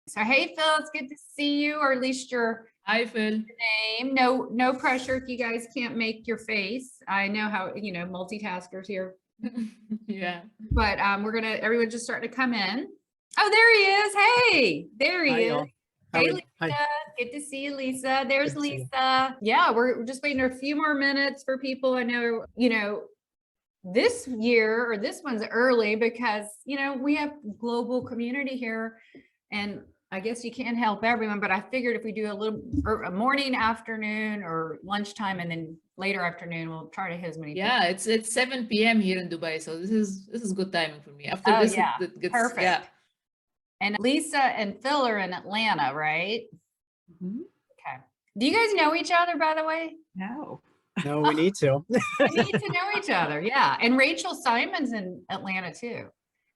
So, hey, Phil, it's good to see you, or at least your Hi, Phil. name. No pressure if you guys can't make your face. I know how, multitaskers here, Yeah. but everyone's just starting to come in. Oh, there he is. Hey, there he Hi, is. y'all. Hey, Howard. Lisa. Hi. Good to see you, Lisa. There's Good to see you. Lisa. Yeah, we're just waiting a few more minutes for people. I know, this year, or this one's early because, we have global community here, and I guess you can't help everyone, but I figured if we do a morning, afternoon, or lunchtime, and then later afternoon, we'll try to hit as many people. Yeah, it's 7 p.m. here in Dubai, so this is good timing for me. After Oh, this, yeah. it gets Perfect. yeah. And Lisa and Phil are in Atlanta, right? Mhm. Okay. Do you guys know each other, by the way? No. No, we need to. We need to know each other. Yeah. And Rachel Simon's in Atlanta too.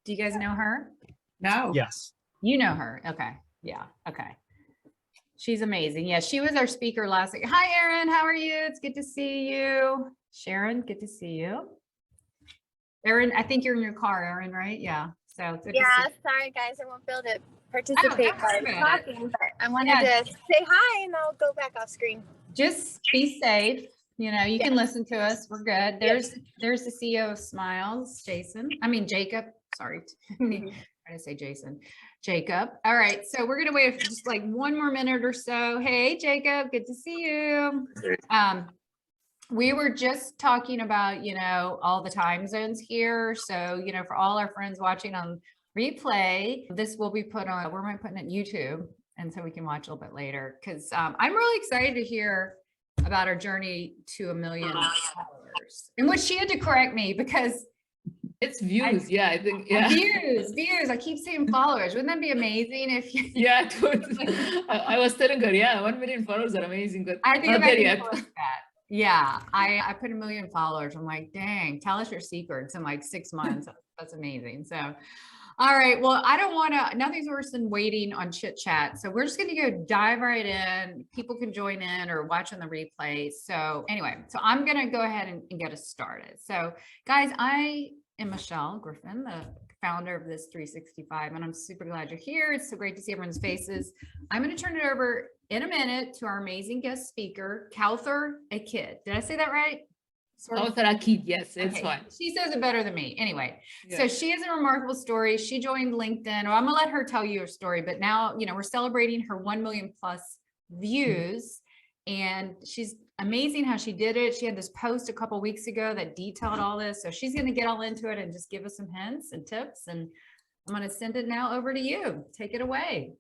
Do you guys know her? No. Yes. You know her. Okay. Yeah. Okay. She's amazing. Yeah. She was our speaker last week. Hi, Erin. How are you? It's good to see you. Sharon, good to see you. Erin, I think you're in your car, Erin, right? Yeah. So good to see you. Sorry guys, I won't be able to participate by talking, but I wanted Yeah. to say hi and I'll go back off screen. Just be safe. You can listen to us. We're good. There's the CEO of Smiles, Jacob. Sorry. I say Jason. Jacob. All right. So we're gonna wait just like one more minute or so. Hey, Jacob, good to see you. We were just talking about, all the time zones here. So, for all our friends watching on replay, this will be put on, we're putting it on YouTube. And so we can watch a little bit later, because I'm really excited to hear about our journey to 1 million followers, in which she had to correct me because It's views. I think views. I keep saying followers. Wouldn't that be amazing if you? Yeah, I was telling her, 1 million followers are amazing, but I think not there yet. That. Yeah, I put 1 million followers. I'm like, dang, tell us your secrets in like 6 months. That's amazing. So, all right. Well, I don't want to, nothing's worse than waiting on chit chat. So we're just going to go dive right in. People can join in or watch on the replay. So anyway, I'm going to go ahead and get us started. So guys, I am Michelle Griffin, the founder of this 365, and I'm super glad you're here. It's so great to see everyone's faces. I'm going to turn it over in a minute to our amazing guest speaker, Kauthar Akid. Did I say that right? Kauthar Akid, yes, it's fine. She says it better than me. Anyway, Yeah. So she has a remarkable story. She joined LinkedIn. Well, I'm gonna let her tell you her story, but now, we're celebrating her 1 million plus views, and she's amazing how she did it. She had this post a couple weeks ago that detailed all this. So she's gonna get all into it and just give us some hints and tips. And I'm gonna send it now over to you. Take it away.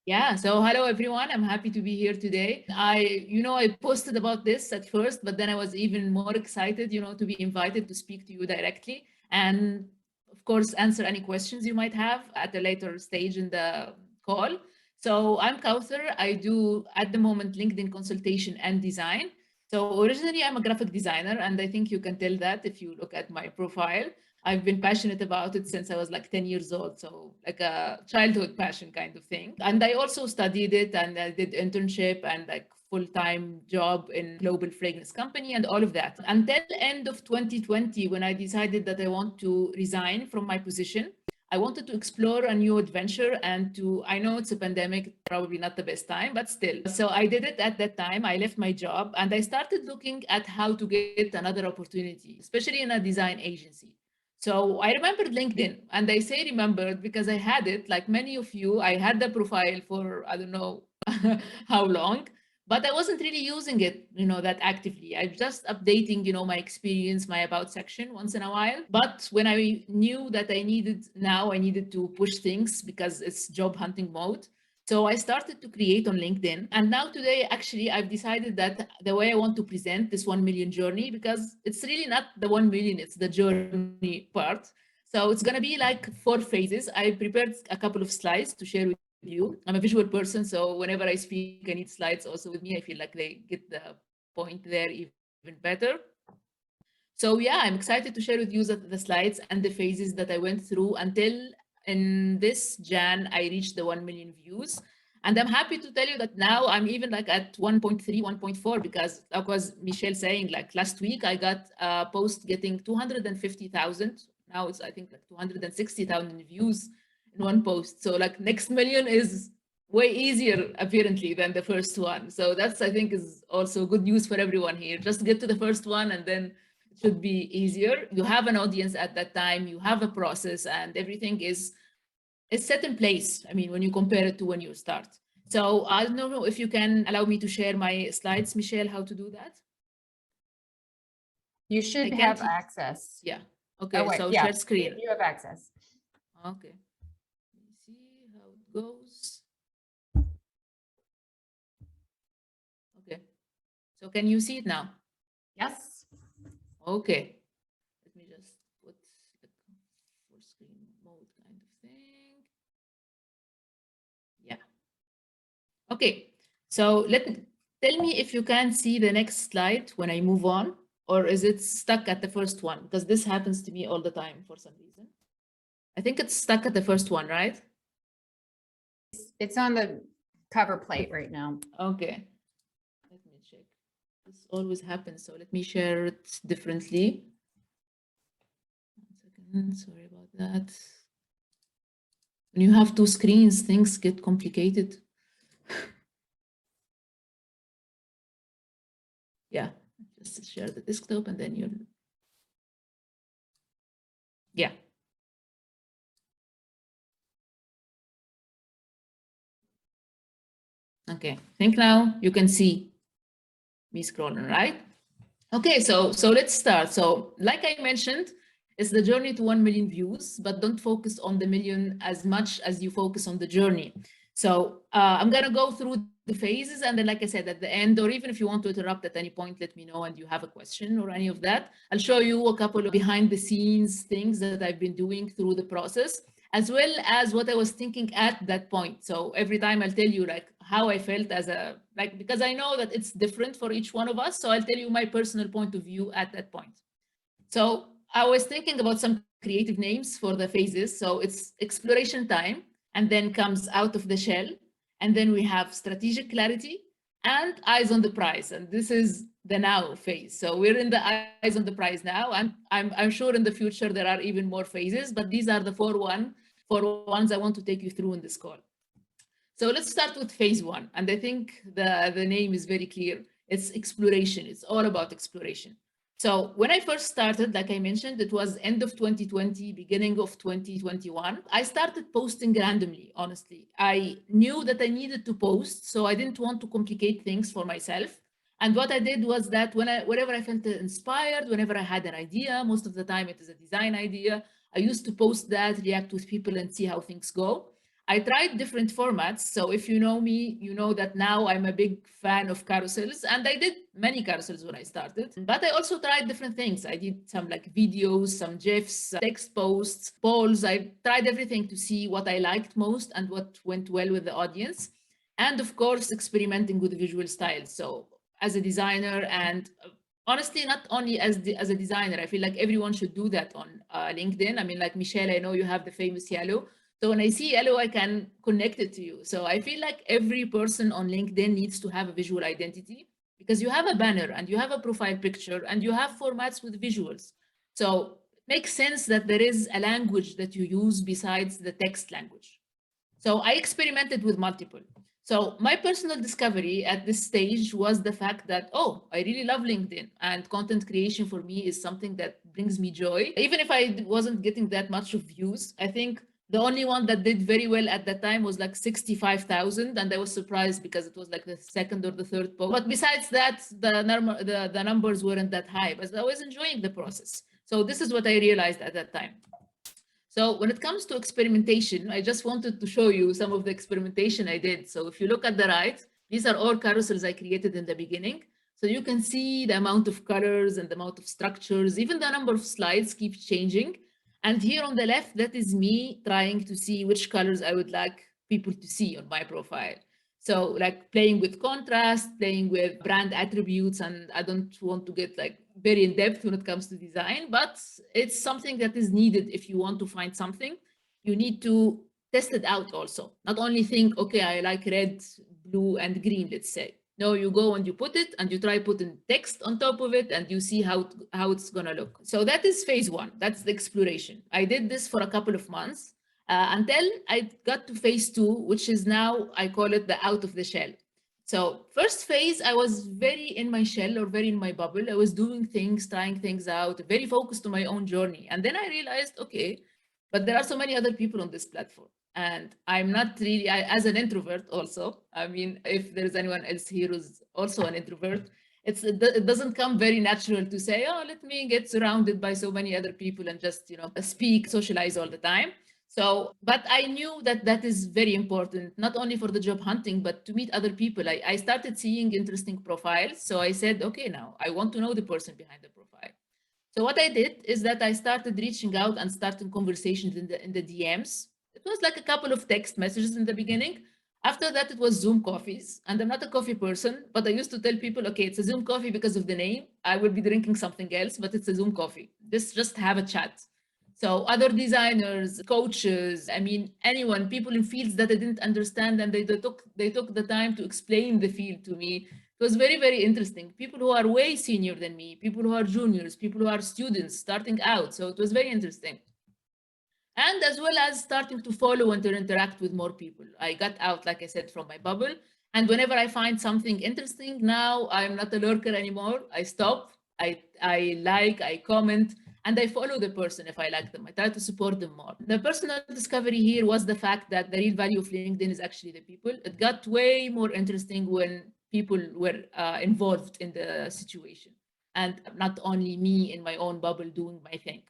Yeah, so hello everyone. I'm happy to be here today. I posted about this at first, but then I was even more excited, to be invited to speak to you directly and of course answer any questions you might have at a later stage in the call. So I'm Kauthar. I do at the moment LinkedIn consultation and design. So originally I'm a graphic designer, and I think you can tell that if you look at my profile. I've been passionate about it since I was like 10 years old. So like a childhood passion kind of thing. And I also studied it, and I did internship and like full-time job in global fragrance company and all of that. Until end of 2020, when I decided that I want to resign from my position. I wanted to explore a new adventure, and I know it's a pandemic, probably not the best time, but still. So I did it at that time. I left my job and I started looking at how to get another opportunity, especially in a design agency. So I remembered LinkedIn, and I say remembered because I had it, like many of you. I had the profile for, I don't know how long, but I wasn't really using it, that actively. I'm just updating, my experience, my about section once in a while. But when I knew that I needed to push things because it's job hunting mode. So I started to create on LinkedIn. And now today, actually, I've decided that the way I want to present this 1 million journey, because it's really not the 1 million, it's the journey part. So it's going to be like 4 phases. I prepared a couple of slides to share with you. I'm a visual person, so whenever I speak, I need slides also with me. I feel like they get the point there even better. So yeah, I'm excited to share with you the slides and the phases that I went through until in this Jan, I reached the 1 million views. And I'm happy to tell you that now I'm even like at 1.3, 1.4, because that was Michelle saying, like last week, I got a post getting 250,000. Now it's, I think, like 260,000 views in one post. So like next million is way easier apparently than the first one. So that's, I think, is also good news for everyone here. Just get to the first one and then it should be easier. You have an audience at that time, you have a process, and everything is set in place. I mean, when you compare it to when you start. So I don't know if you can allow me to share my slides, Michelle, how to do that. You should I have can't- access. Yeah. Okay, Oh, wait, so yeah, share screen. You have access. Okay. Let me see how it goes. Okay. So can you see it now? Yes. Okay. Let me just put the full screen mode kind of thing. Yeah. Okay. So tell me if you can see the next slide when I move on, or is it stuck at the first one? Because this happens to me all the time for some reason. I think it's stuck at the first one, right? It's on the cover plate right now. Okay. Let me check. This always happens, so let me share it differently. 1 second, sorry about that. When you have two screens, things get complicated. Yeah, just share the desktop and then you'll, yeah. Okay, I think now you can see me scrolling, right? Okay, so let's start. So like I mentioned, it's the journey to 1 million views, but don't focus on the million as much as you focus on the journey. So I'm gonna go through the phases, and then like I said, at the end, or even if you want to interrupt at any point, let me know and you have a question or any of that. I'll show you a couple of behind the scenes things that I've been doing through the process, as well as what I was thinking at that point. So every time I'll tell you like how I felt as a, like, because I know that it's different for each one of us. So I'll tell you my personal point of view at that point. So I was thinking about some creative names for the phases. So it's exploration time, and then comes out of the shell. And then we have strategic clarity and eyes on the prize. And this is the now phase. So we're in the eyes on the prize now. And I'm sure in the future there are even more phases, but these are the four ones I want to take you through in this call. So let's start with phase one. And I think the name is very clear. It's exploration. It's all about exploration. So when I first started, like I mentioned, it was end of 2020, beginning of 2021. I started posting randomly, honestly. I knew that I needed to post, so I didn't want to complicate things for myself. And what I did was that whenever I felt inspired, whenever I had an idea, most of the time it is a design idea, I used to post that, react with people and see how things go. I tried different formats. So if you know me, you know that now I'm a big fan of carousels, and I did many carousels when I started, but I also tried different things. I did some like videos, some GIFs, text posts, polls. I tried everything to see what I liked most and what went well with the audience. And of course, experimenting with visual styles. So as a designer, and honestly, not only as a designer, I feel like everyone should do that on LinkedIn. I mean, like Michelle, I know you have the famous yellow. So when I see yellow, I can connect it to you. So I feel like every person on LinkedIn needs to have a visual identity, because you have a banner and you have a profile picture and you have formats with visuals. So it makes sense that there is a language that you use besides the text language. So I experimented with multiple. So my personal discovery at this stage was the fact that, oh, I really love LinkedIn, and content creation for me is something that brings me joy. Even if I wasn't getting that much of views, I think the only one that did very well at that time was like 65,000. And I was surprised because it was like the second or the third post. But besides that, the numbers weren't that high, but I was enjoying the process. So this is what I realized at that time. So when it comes to experimentation, I just wanted to show you some of the experimentation I did. So if you look at the right, these are all carousels I created in the beginning. So you can see the amount of colors and the amount of structures, even the number of slides keeps changing. And here on the left, that is me trying to see which colors I would like people to see on my profile. So like playing with contrast, playing with brand attributes, and I don't want to get like very in depth when it comes to design, but it's something that is needed. If you want to find something, you need to test it out also. Not only think, okay, I like red, blue, and green, let's say. No, you go and you put it and you try putting text on top of it and you see how it's gonna look. So that is phase one, that's the exploration. I did this for a couple of months. until I got to phase 2, which is now I call it the out of the shell. So first phase, I was very in my shell or very in my bubble. I was doing things, trying things out, very focused on my own journey. And then I realized, okay, but there are so many other people on this platform. And I'm not really, as an introvert also, I mean, if there's anyone else here who's also an introvert, it doesn't come very natural to say, oh, let me get surrounded by so many other people and just, speak, socialize all the time. So, but I knew that that is very important, not only for the job hunting, but to meet other people. I started seeing interesting profiles. So I said, okay, now I want to know the person behind the profile. So what I did is that I started reaching out and starting conversations in the DMs. It was like a couple of text messages in the beginning. After that, it was Zoom coffees. And I'm not a coffee person, but I used to tell people, okay, it's a Zoom coffee because of the name. I will be drinking something else, but it's a Zoom coffee. Just have a chat. So other designers, coaches, I mean, anyone, people in fields that I didn't understand, and they took the time to explain the field to me. It was very, very interesting. People who are way senior than me, people who are juniors, people who are students starting out. So it was very interesting. And as well as starting to follow and to interact with more people. I got out, like I said, from my bubble. And whenever I find something interesting, now I'm not a lurker anymore. I stop, I comment, and I follow the person if I like them. I try to support them more. The personal discovery here was the fact that the real value of LinkedIn is actually the people. It got way more interesting when people were involved in the situation and not only me in my own bubble doing my thing.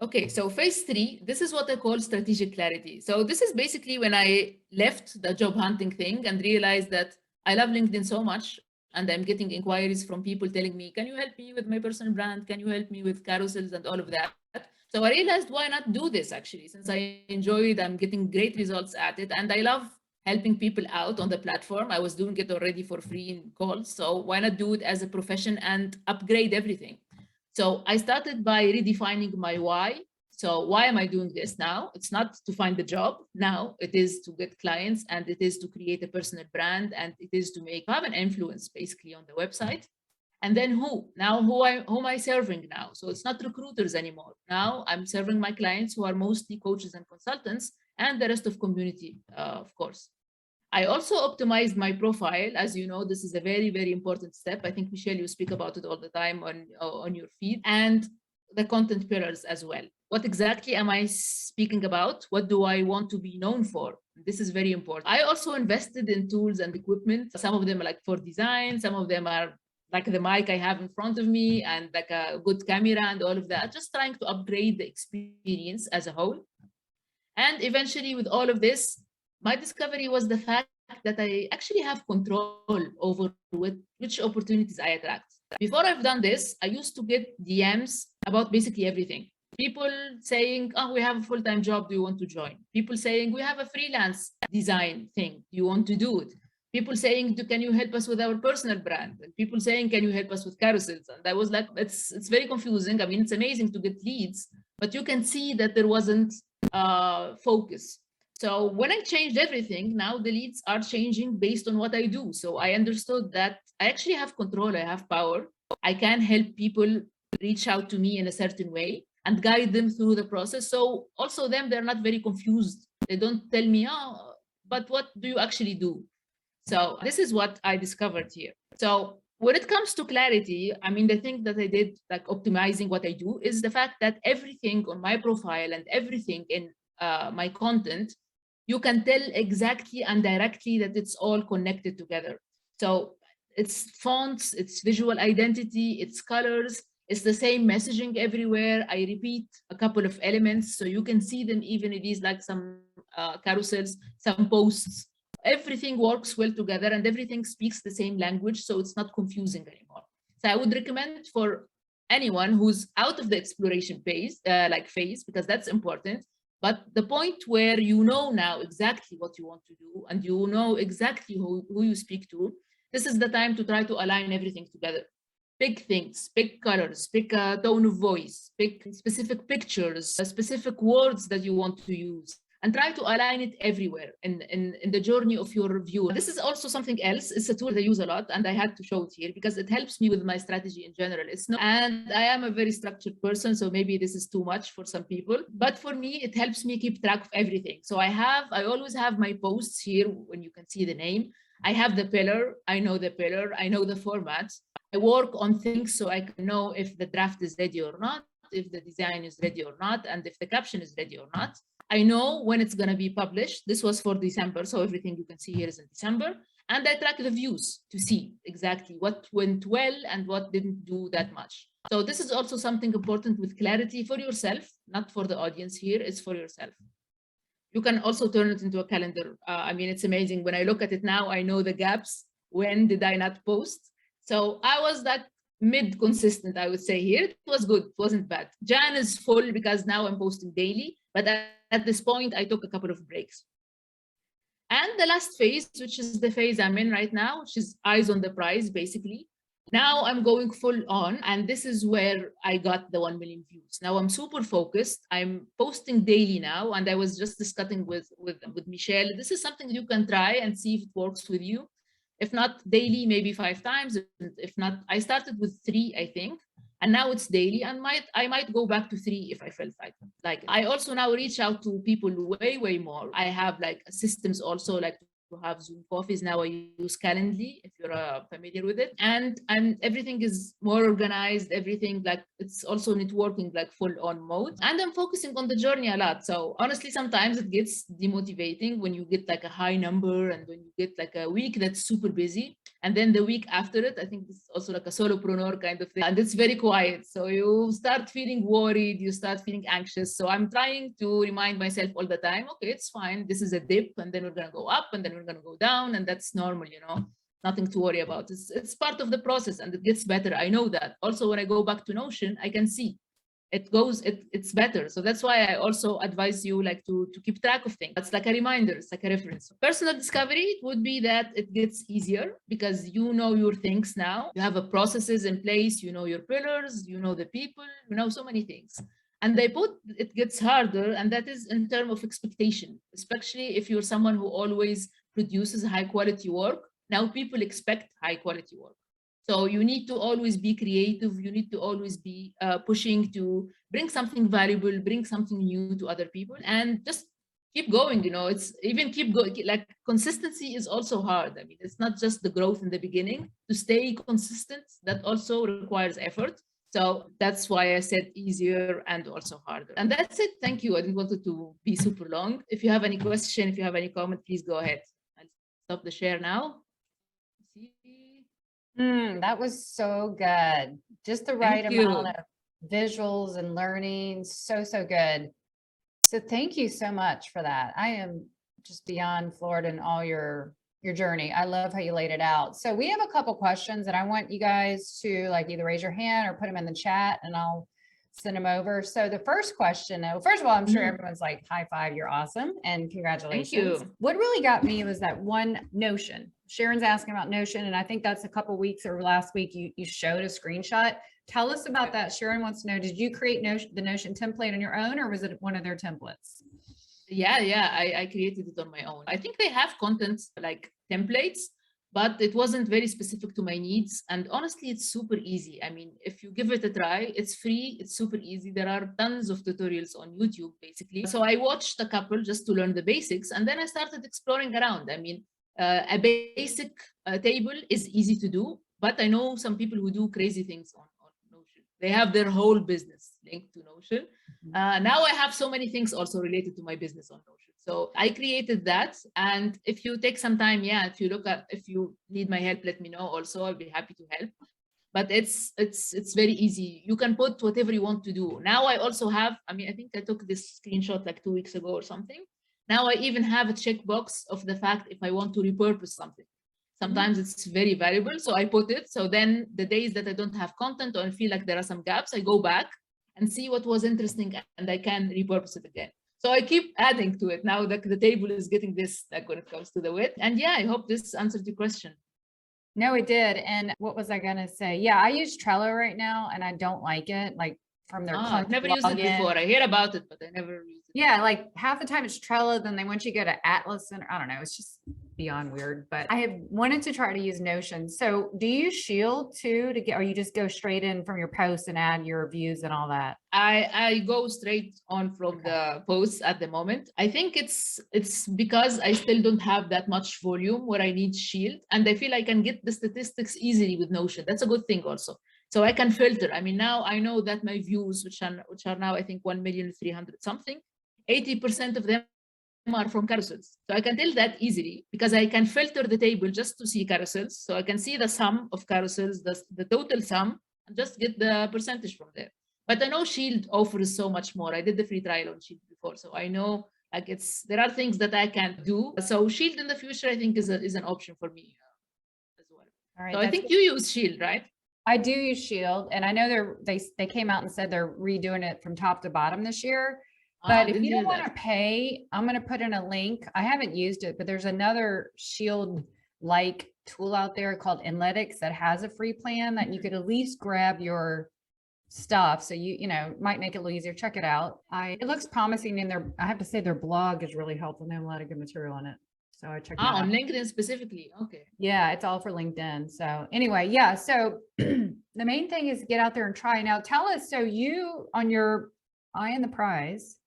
Okay, so phase 3, this is what I call strategic clarity. So this is basically when I left the job hunting thing and realized that I love LinkedIn so much, and I'm getting inquiries from people telling me, can you help me with my personal brand? Can you help me with carousels and all of that? So I realized, why not do this actually? Since I enjoy it, I'm getting great results at it, and I love helping people out on the platform. I was doing it already for free in calls. So why not do it as a profession and upgrade everything? So I started by redefining my why. So why am I doing this now? It's not to find the job. Now it is to get clients, and it is to create a personal brand, and it is to have an influence basically on the website. And then who? Now who am I serving now? So it's not recruiters anymore. Now I'm serving my clients who are mostly coaches and consultants, and the rest of community, of course. I also optimized my profile. As you know, this is a very, very important step. I think, Michelle, you speak about it all the time on your feed, and the content pillars as well. What exactly am I speaking about? What do I want to be known for? This is very important. I also invested in tools and equipment. Some of them are like for design. Some of them are like the mic I have in front of me and like a good camera and all of that, just trying to upgrade the experience as a whole. And eventually with all of this, my discovery was the fact that I actually have control over which opportunities I attract. Before I've done this, I used to get DMs about basically everything. People saying, oh, we have a full-time job, do you want to join? People saying, we have a freelance design thing, do you want to do it? People saying, can you help us with our personal brand? And people saying, can you help us with carousels? And I was like, it's very confusing. I mean, it's amazing to get leads, but you can see that there wasn't focus. So when I changed everything, now the leads are changing based on what I do. So I understood that I actually have control, I have power. I can help people reach out to me in a certain way and guide them through the process. So also them, they're not very confused. They don't tell me, oh, but what do you actually do? So this is what I discovered here. So when it comes to clarity, I mean, the thing that I did, like optimizing what I do, is the fact that everything on my profile and everything in my content, you can tell exactly and directly that it's all connected together. So it's fonts, it's visual identity, it's colors, it's the same messaging everywhere. I repeat a couple of elements so you can see them even if these like some carousels, some posts. Everything works well together and everything speaks the same language, so it's not confusing anymore. So I would recommend for anyone who's out of the exploration phase, because that's important. But the point where you know now exactly what you want to do and you know exactly who you speak to, this is the time to try to align everything together. Pick things, pick colors, pick a tone of voice, pick specific pictures, specific words that you want to use. and try to align it everywhere in the journey of your view. This is also something else. It's a tool that I use a lot, and I had to show it here because it helps me with my strategy in general. It's not, and I am a very structured person, so maybe this is too much for some people, but for me, it helps me keep track of everything. So I always have my posts here when you can see the name. I have the pillar, I know the format. I work on things so I can know if the draft is ready or not, if the design is ready or not, and if the caption is ready or not. I know when it's going to be published. This was for December, so everything you can see here is in December. And I track the views to see exactly what went well and what didn't do that much. So this is also something important with clarity for yourself, not for the audience here, it's for yourself. You can also turn it into a calendar. I mean, it's amazing. When I look at it now, I know the gaps. When did I not post? So I was that mid-consistent, I would say here. It was good, it wasn't bad. Jan is full because now I'm posting daily, but at this point, I took a couple of breaks. And the last phase, which is the phase I'm in right now, which is eyes on the prize, basically. Now I'm going full on, and this is where I got the 1 million views. Now I'm super focused. I'm posting daily now, and I was just discussing with Michelle. This is something you can try and see if it works with you. If not daily, maybe 5 times. If not, I started with 3, I think, and now it's daily. And I might go back to 3 if I felt like it. I also now reach out to people way more. I have like systems also, like to have Zoom coffees. Now I use Calendly, if you're familiar with it, and everything is more organized. Everything, like, it's also networking, like full on mode, and I'm focusing on the journey a lot. So honestly, sometimes it gets demotivating when you get like a high number, and when you get like a week that's super busy, and then the week after it, I think this is also like a solopreneur kind of thing, and it's very quiet. So you start feeling worried, you start feeling anxious. So I'm trying to remind myself all the time, okay, it's fine. This is a dip, and then we're gonna go up, and then we're going to go down, and that's normal, you know, nothing to worry about. It's part of the process, and it gets better. I know that. Also, when I go back to Notion, I can see it's better. So that's why I also advise you like to keep track of things. It's like a reminder, it's like a reference. Personal discovery, it would be that it gets easier because you know your things now. You have a processes in place, you know your pillars, you know the people, you know so many things. And it gets harder, and that is in terms of expectation, especially if you're someone who always produces high quality work. Now people expect high quality work. So you need to always be creative. You need to always be pushing to bring something valuable, bring something new to other people, and just keep going. You know, it's even keep going. Like consistency is also hard. I mean, it's not just the growth in the beginning. To stay consistent, that also requires effort. So that's why I said easier and also harder. And that's it. Thank you. I didn't want it to be super long. If you have any question, if you have any comment, please go ahead. I'll stop the share now. That was so good. Just the right amount of visuals and learning. So good. So thank you so much for that. I am just beyond floored in all your journey. I love how you laid it out. So we have a couple questions that I want you guys to like either raise your hand or put them in the chat, and I'll send them over. So the first question, first of all, I'm sure everyone's like, high five, you're awesome, and congratulations. Thank you. What really got me was that one Notion. Sharon's asking about Notion, and I think that's a couple weeks or last week you showed a screenshot. Tell us about that. Sharon wants to know, did you create the Notion template on your own, or was it one of their templates? Yeah, I created it on my own. I think they have content like templates, but it wasn't very specific to my needs. And honestly, it's super easy. I mean, if you give it a try, it's free, it's super easy. There are tons of tutorials on YouTube, basically. So I watched a couple just to learn the basics, and then I started exploring around. I mean, a basic table is easy to do, but I know some people who do crazy things on Notion. They have their whole business linked to Notion. Now I have so many things also related to my business on Notion. So I created that. And if you take some time, if you need my help, let me know also. I'll be happy to help. But it's very easy. You can put whatever you want to do. Now I also have, I think I took this screenshot like 2 weeks ago or something. Now I even have a checkbox of the fact if I want to repurpose something. Sometimes it's very valuable, so I put it. So then the days that I don't have content or I feel like there are some gaps, I go back and see what was interesting and I can repurpose it again. So I keep adding to it. Now the table is getting this, like when it comes to the width. And yeah, I hope this answered your question. No, it did. And what was I going to say? Yeah, I use Trello right now and I don't like it. Like from their I've clunky never used it login. before. I hear about it, but I never used it. Yeah, like half the time it's Trello, then they want you to go to Atlas Center. I don't know. It's just beyond weird, but I have wanted to try to use Notion. So do you use Shield too to get, or you just go straight in from your posts and add your views and all that? I go straight on from the posts at the moment. I think it's because I still don't have that much volume where I need Shield, and I feel I can get the statistics easily with Notion. That's a good thing also. So I can filter. I mean, now I know that my views, which are now I think 1,300,000 something, 80% of them are from carousels. So I can tell that easily because I can filter the table just to see carousels. So I can see the sum of carousels, the total sum, and just get the percentage from there. But I know Shield offers so much more. I did the free trial on Shield before, so I know like there are things that I can't do. So Shield in the future, I think, is an option for me as well. All right. So I think you use Shield, right? I do use Shield, and I know they came out and said they're redoing it from top to bottom this year. But if you don't want to pay, I'm going to put in a link. I haven't used it, but there's another Shield-like tool out there called Analytics that has a free plan that you could at least grab your stuff. So you know, might make it a little easier. Check it out. It looks promising in their, I have to say their blog is really helpful. They have a lot of good material on it. So I checked that out. On LinkedIn specifically. Okay. Yeah, it's all for LinkedIn. So anyway, yeah. So the main thing is get out there and try. Now tell us, so you on your Eye on the Prize,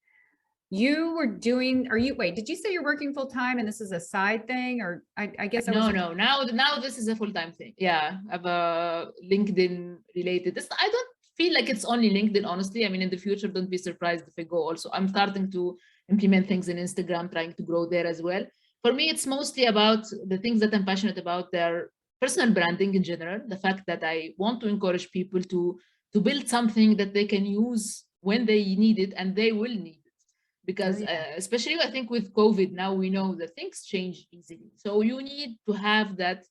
you were doing, wait, did you say you're working full time and this is a side thing, or I guess no, now this is a full-time thing. Yeah, I have a LinkedIn related. I don't feel like it's only LinkedIn, honestly. I mean, in the future, don't be surprised if I go also. I'm starting to implement things in Instagram, trying to grow there as well. For me, it's mostly about the things that I'm passionate about. Their personal branding in general, the fact that I want to encourage people to build something that they can use when they need it, and they will need it. Because especially I think with COVID, now we know that things change easily. So you need to have that.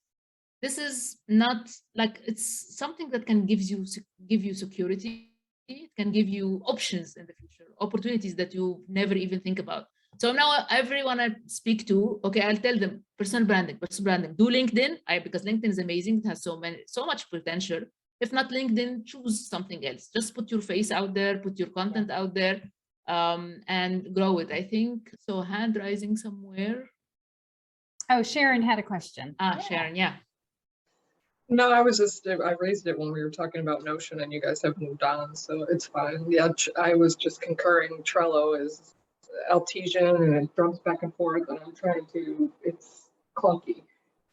This is not like, it's something that can give you security. It can give you options in the future, opportunities that you never even think about. So now everyone I speak to, okay, I'll tell them personal branding, do LinkedIn, because LinkedIn is amazing. It has so much potential. If not LinkedIn, choose something else. Just put your face out there, put your content out there. And grow it. I think so. Hand rising somewhere. Oh, Sharon had a question. Sharon, yeah. No, I raised it when we were talking about Notion, and you guys have moved on, so it's fine. Yeah, I was just concurring. Trello is Altesian and it jumps back and forth, and it's clunky.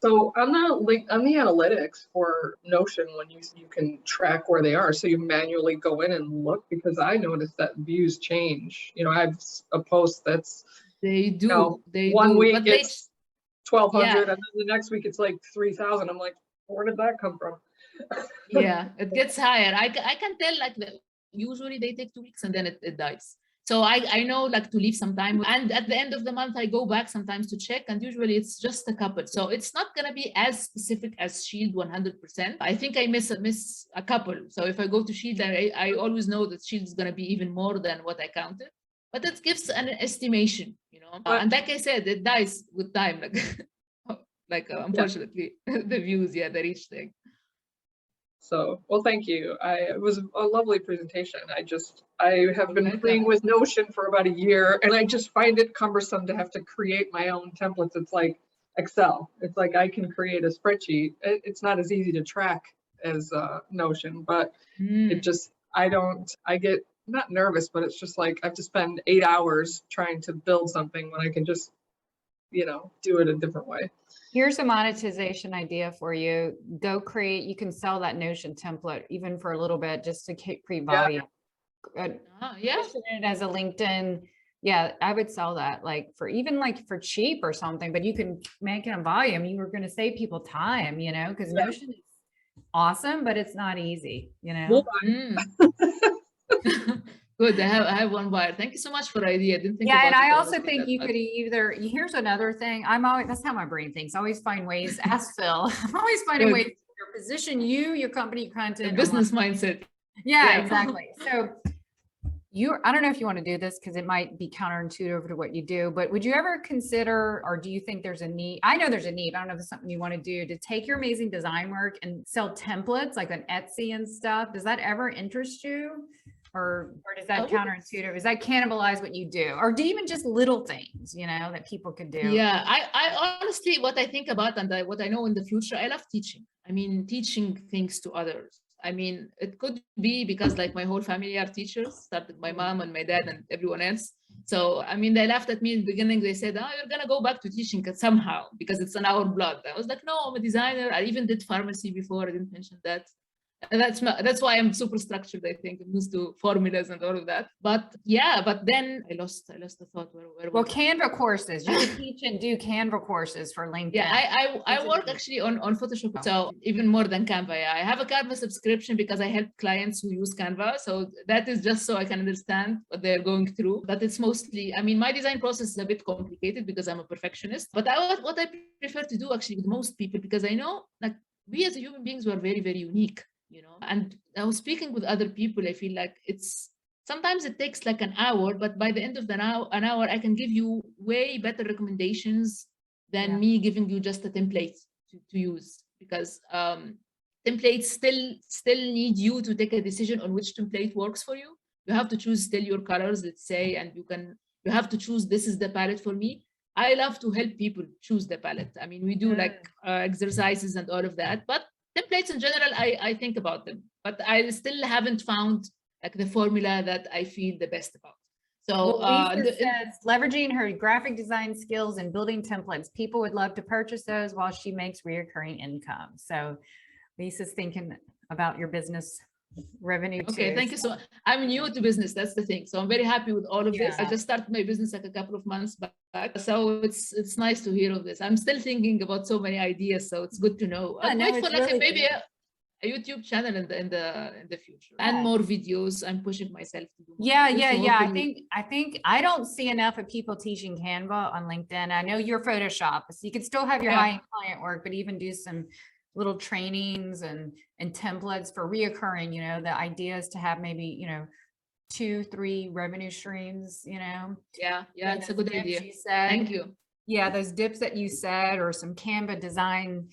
So on the analytics for Notion, when you can track where they are, so you manually go in and look, because I noticed that views change. You know, I have a post that's they do. One week it's 1,200, and then the next week it's like 3,000. I'm like, where did that come from? Yeah, it gets higher. I can tell, like, usually they take 2 weeks and then it dies. So I know, like, to leave some time, and at the end of the month I go back sometimes to check, and usually it's just a couple. So it's not going to be as specific as Shield 100%. I think I miss a couple. So if I go to Shield, I always know that Shield is going to be even more than what I counted, but it gives an estimation, you know. And like I said, it dies with time, like unfortunately, the views, the reach thing. So, well, thank you. It was a lovely presentation. I have been playing with Notion for about a year, and I just find it cumbersome to have to create my own templates. It's like Excel. It's like I can create a spreadsheet. It's not as easy to track as Notion, but I get not nervous, but it's just like I have to spend 8 hours trying to build something when I can just, do it a different way. Here's a monetization idea for you. You can sell that Notion template even for a little bit, just to create volume. Position it as a LinkedIn. Yeah, I would sell that for cheap or something, but you can make it in volume. You were going to save people time, because Notion is awesome, but it's not easy, Good. I have one buyer. Thank you so much for the idea. I didn't think and I also think you could here's another thing. That's how my brain thinks. I always find ways, ask Phil, I'm always finding ways to position your company, content. Business mindset. Yeah, exactly. So I don't know if you want to do this because it might be counterintuitive to what you do, but would you ever consider, or do you think there's a need? I know there's a need. I don't know if it's something you want to do, to take your amazing design work and sell templates like on Etsy and stuff. Does that ever interest you? Or does that I would- counterintuitive? Does that cannibalize what you do? Or do you even just little things, you know, that people could do? Yeah, I honestly, what I think about and what I know in the future, I love teaching. I mean, teaching things to others. I mean, it could be because like my whole family are teachers, started my mom and my dad and everyone else. So, I mean, they laughed at me in the beginning. They said, oh, you're going to go back to teaching somehow because it's in our blood. I was like, no, I'm a designer. I even did pharmacy before. I didn't mention that. And that's why I'm super structured, I think. I'm used to formulas and all of that. But yeah, but then I lost the thought. Where Well, was I? Canva courses. You could teach and do Canva courses for LinkedIn. Yeah, I That's work a- actually on Photoshop. So even more than Canva. Yeah. I have a Canva subscription because I help clients who use Canva. So that is just so I can understand what they're going through. But it's mostly, I mean, my design process is a bit complicated because I'm a perfectionist. But what I prefer to do actually with most people, because I know like we as human beings were very, very unique, you know. And I was speaking with other people. I feel like sometimes it takes like an hour, but by the end of an hour, I can give you way better recommendations than me giving you just a template to use, because templates still need you to take a decision on which template works for you. You have to choose still your colors, let's say, and you have to choose, this is the palette for me. I love to help people choose the palette. I mean, we do like exercises and all of that, but templates in general, I think about them, but I still haven't found like the formula that I feel the best about. So Lisa says leveraging her graphic design skills and building templates. People would love to purchase those while she makes reoccurring income. So Lisa's thinking about your business revenue too. Okay, thank you so much. I'm new to business, that's the thing. So I'm very happy with all of this. I just started my business like a couple of months back. So it's nice to hear of this. I'm still thinking about so many ideas, so it's good to know. Yeah, I'll no, wait it's for like really maybe a YouTube channel in the future and more videos. I'm pushing myself to do more videos, so hopefully- I think I don't see enough of people teaching Canva on LinkedIn. I know you're Photoshop, so you can still have your high-end client work, but even do some little trainings and templates for reoccurring, you know, the idea is to have maybe, you know, 2-3 revenue streams, you know. Yeah, it's a good idea. Thank you. Yeah, those dips that you said, or some Canva design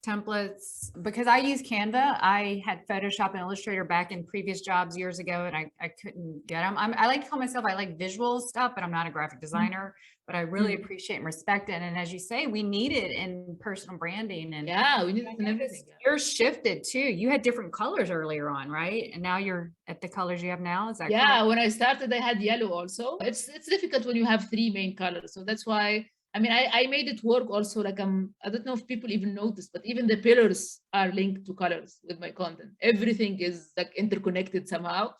templates, because I use Canva. I had Photoshop and Illustrator back in previous jobs years ago, and I couldn't get them. I like to call myself, I like visual stuff, but I'm not a graphic designer, but I really appreciate and respect it. And as you say, we need it in personal branding. And yeah, we need it in everything. Yours shifted too. You had different colors earlier on, right? And now you're at the colors you have now. Is that correct? When I started, I had yellow also. It's difficult when you have 3 main colors. So that's why, I mean, I made it work also. Like I don't know if people even notice, but even the pillars are linked to colors with my content. Everything is like interconnected somehow.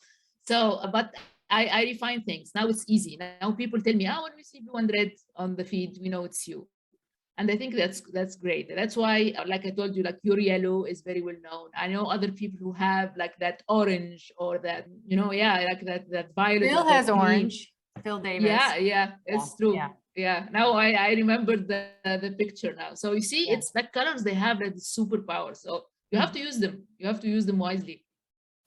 So, but I refine things. Now it's easy. Now people tell me, when we see blue and red on the feed, we know it's you. And I think that's great. That's why, like I told you, like your yellow is very well known. I know other people who have like that orange or that, you know, like that violet. Phil has orange. Phil Davis. Yeah, it's true. Yeah. Now I remember the picture now. So you see, it's like colors, they have that superpower. So you have to use them. You have to use them wisely.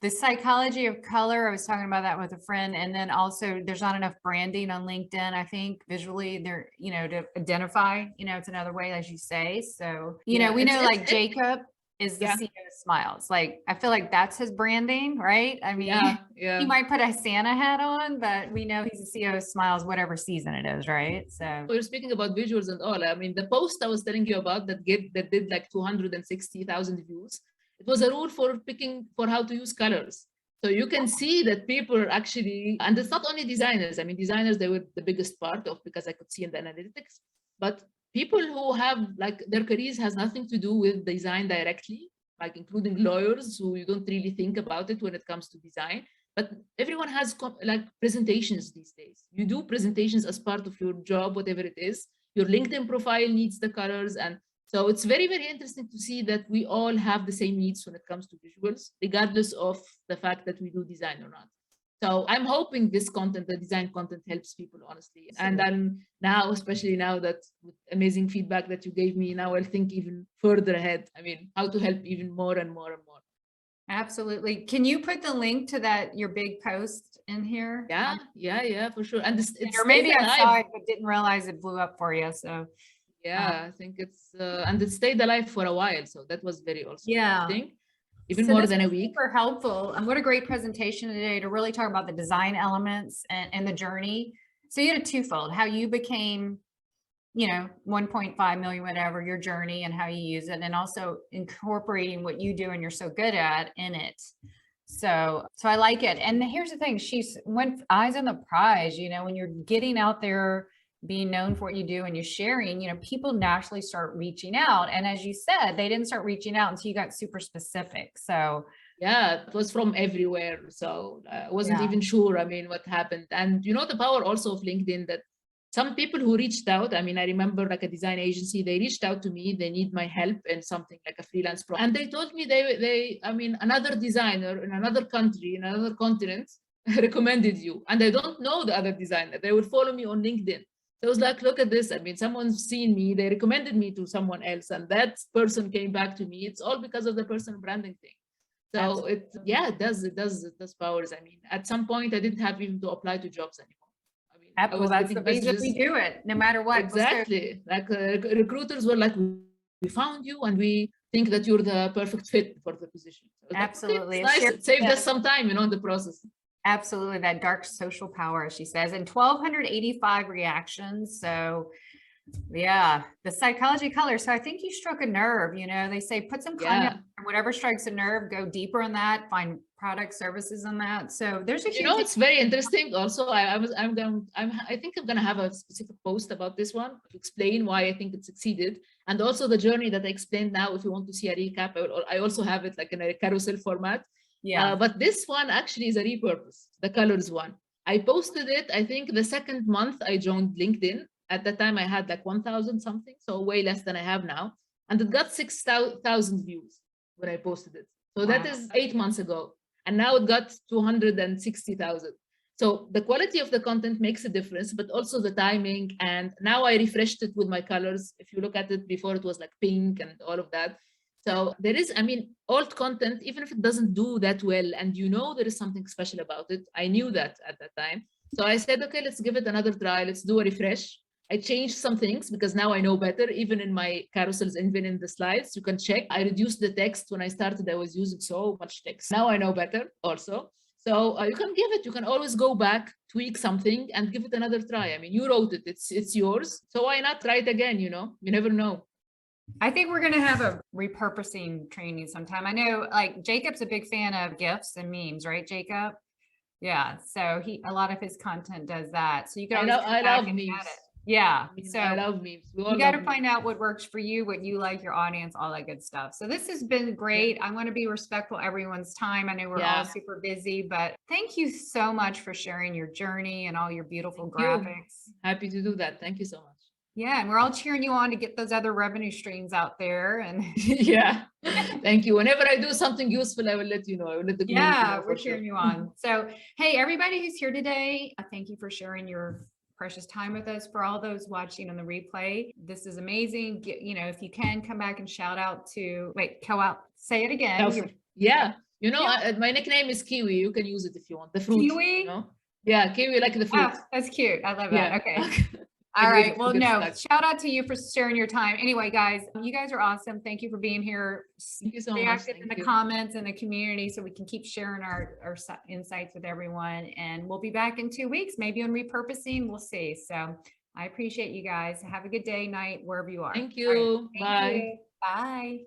The psychology of color, I was talking about that with a friend. And then also there's not enough branding on LinkedIn. I think visually there, you know, to identify, you know, it's another way, as you say. So, you know, we know like Jacob is the CEO of Smiles. Like, I feel like that's his branding, right? I mean, he might put a Santa hat on, but we know he's the CEO of Smiles, whatever season it is, right? So we're speaking about visuals and all. I mean, the post I was telling you about that did like 260,000 views. It was a rule for picking for how to use colors. So you can see that people are actually, and it's not only designers. I mean, designers, they were the biggest part of, because I could see in the analytics, but people who have like their careers has nothing to do with design directly, like including lawyers who you don't really think about it when it comes to design. But everyone has like presentations these days. You do presentations as part of your job, whatever it is. Your LinkedIn profile needs the colors. And so it's very, very interesting to see that we all have the same needs when it comes to visuals, regardless of the fact that we do design or not. So I'm hoping this content, the design content, helps people, honestly. And then now, especially now that with amazing feedback that you gave me, now I'll think even further ahead. I mean, how to help even more and more and more. Absolutely. Can you put the link to your big post in here? Yeah, for sure. And or maybe I saw it, but didn't realize it blew up for you. So I think it's and it stayed alive for a while. So that was very also interesting. even So more this than a was week. super helpful. And what a great presentation today to really talk about the design elements and the journey. So you had a twofold, how you became, 1.5 million, whatever, your journey and how you use it, and also incorporating what you do and you're so good at in it. So I like it. And here's the thing, she's eyes on the prize, when you're getting out there, being known for what you do and you're sharing, people naturally start reaching out. And as you said, they didn't start reaching out until you got super specific. So yeah, it was from everywhere. So I wasn't even sure, what happened. And the power also of LinkedIn, that some people who reached out, I remember like a design agency, they reached out to me, they need my help in something like a freelance project. And they told me another designer in another country, in another continent recommended you. And I don't know the other designer. They would follow me on LinkedIn. So I was like, look at this. Someone's seen me, they recommended me to someone else, and that person came back to me. It's all because of the personal branding thing. So it does powers. At some point I didn't have even to apply to jobs anymore. I was that's the getting reason we do it, no matter what. Exactly. Like recruiters were like, we found you and we think that you're the perfect fit for the position. So absolutely. Like, okay, it's nice. It saved us some time, in the process. Absolutely. That dark social power, as she says, and 1,285 reactions. So yeah, the psychology color. So I think you struck a nerve, they say put some content, whatever strikes a nerve, go deeper in that, find product services on that. So there's a huge, it's very interesting. Also, I think I'm gonna have a specific post about this one to explain why I think it succeeded, and also the journey that I explained now. If you want to see a recap, I also have it like in a carousel format. Yeah. But this one actually is a repurpose, the colors one. I posted it, I think the second month I joined LinkedIn. At that time, I had like 1,000 something, so way less than I have now. And it got 6,000 views when I posted it. So that is 8 months ago. And now it got 260,000. So the quality of the content makes a difference, but also the timing. And now I refreshed it with my colors. If you look at it, before it was like pink and all of that. So there is, old content, even if it doesn't do that well, and there is something special about it. I knew that at that time. So I said, okay, let's give it another try. Let's do a refresh. I changed some things because now I know better. Even in my carousels, even in the slides, you can check. I reduced the text. When I started, I was using so much text. Now I know better also. So you can give it, you can always go back, tweak something and give it another try. You wrote it, it's yours. So why not try it again, you never know. I think we're going to have a repurposing training sometime. I know like Jacob's a big fan of GIFs and memes, right, Jacob? Yeah. So a lot of his content does that. So you can always I love memes. Yeah. So I love memes. You got to find out what works for you, what you like, your audience, all that good stuff. So this has been great. I want to be respectful of everyone's time. I know we're all super busy, but thank you so much for sharing your journey and all your beautiful graphics. Happy to do that. Thank you so much. Yeah. And we're all cheering you on to get those other revenue streams out there. And yeah, thank you. Whenever I do something useful, I will let you know. I will let the community know. We're cheering you on. So, hey, everybody who's here today, thank you for sharing your precious time with us. For all those watching on the replay, this is amazing. If you can come back and shout out to, say it again. My nickname is Kiwi. You can use it if you want. The fruit. Kiwi? Yeah, Kiwi, like the fruit. Oh, that's cute. I love that. Okay. All right. Well, shout out to you for sharing your time. Anyway, guys, you guys are awesome. Thank you for being here. Thank you so much. Stay active in the comments and the community so we can keep sharing our insights with everyone. And we'll be back in 2 weeks, maybe on repurposing. We'll see. So I appreciate you guys. Have a good day, night, wherever you are. Thank you. Right. Thank you. Bye.